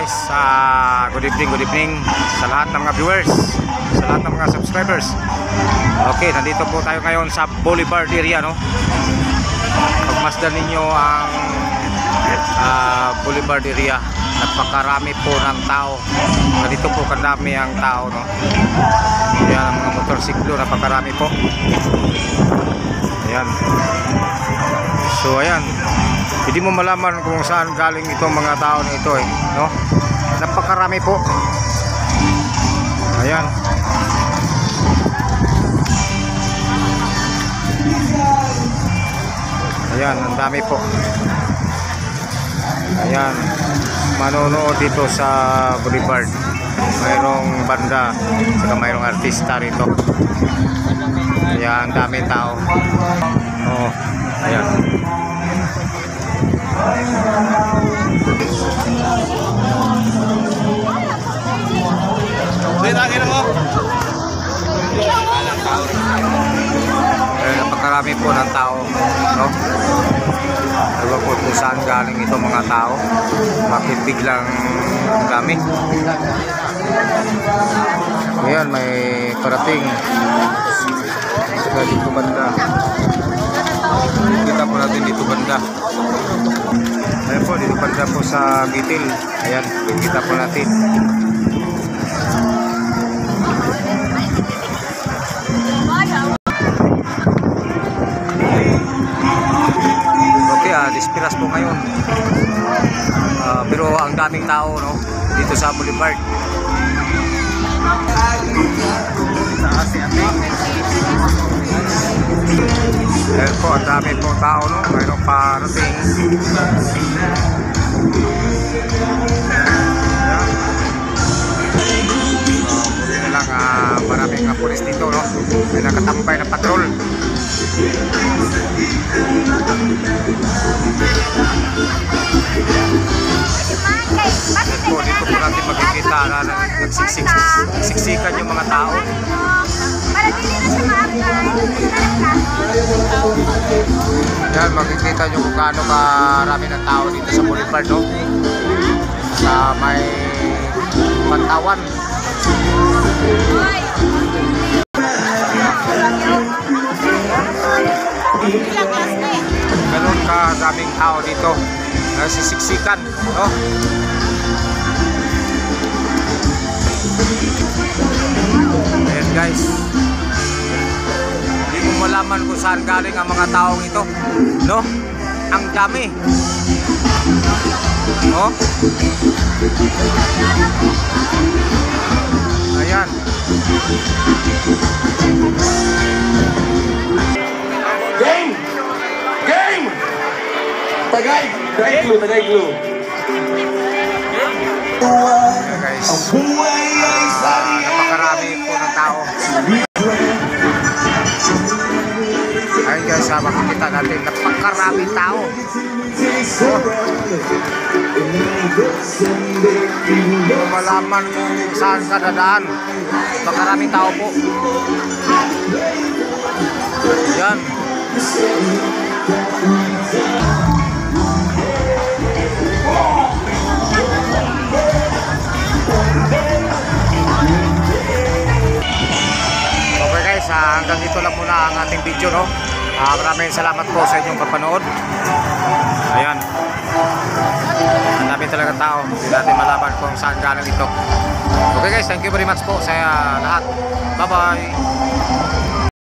guys, good evening sa lahat ng mga viewers, sa lahat ng mga subscribers. Okay, nandito po tayo ngayon sa Boulevard area, no? Pagmasdan ninyo ang Boulevard area, napakarami po ng tao. Nandito po kadami ang tao, no? Ayan ang mga motorsiklo, napakarami po. Ayan. So ayan, hindi mo malaman kung saan galing itong mga tao na ito, no? Napakarami po. Ayan. Ayan, ang dami po. Ayan, manonood dito sa Boulevard. Mayroong banda, saka mayroong artista rito. Ayan, ang dami tao. Oh, ayan. Napakarami po ng tao, no? Ewan po kung saan galing ito mga tao, bakit biglang dami. Ayan, may parating saka dito banda. Kita po natin dito banda. Ayan po, dito banda po sa Gitil. Ayan, kita po natin. Okay, dispiras po ngayon. Pero ang daming tao, no, dito sa Boulevard. Ayan po, ang dami po tao, no? Mayroong parating. Buti na lang, maraming pulis dito, no? May nakatambay na patrol. Po, dito po natin makikita na nagsiksikan yung mga tao. Yan, makikita nyo kung gaano karami ng tao dito sa Boulevard, no? Sa may Pantawan. Ganun kadaming tao dito, nagsisiksikan, no? Ayan guys, hindi mo malaman kung saan galing ang mga taong ito, no? Ang dami, no? Ayan. Game! Game! Tagay glue. Ayan guys, napakarami po ng tao. Ayan guys, makikita natin napakarami tao. Hindi mo malaman kung saan ka dadaan, napakarami tao po. Ayan. Okay guys, hanggang dito lang muna ang ating video, no? Maraming salamat po sa inyong kapanood. Ayan, ang dami talaga tao, hindi natin malaman kung saan galing ito. Okay guys, thank you very much po sa lahat. Bye bye.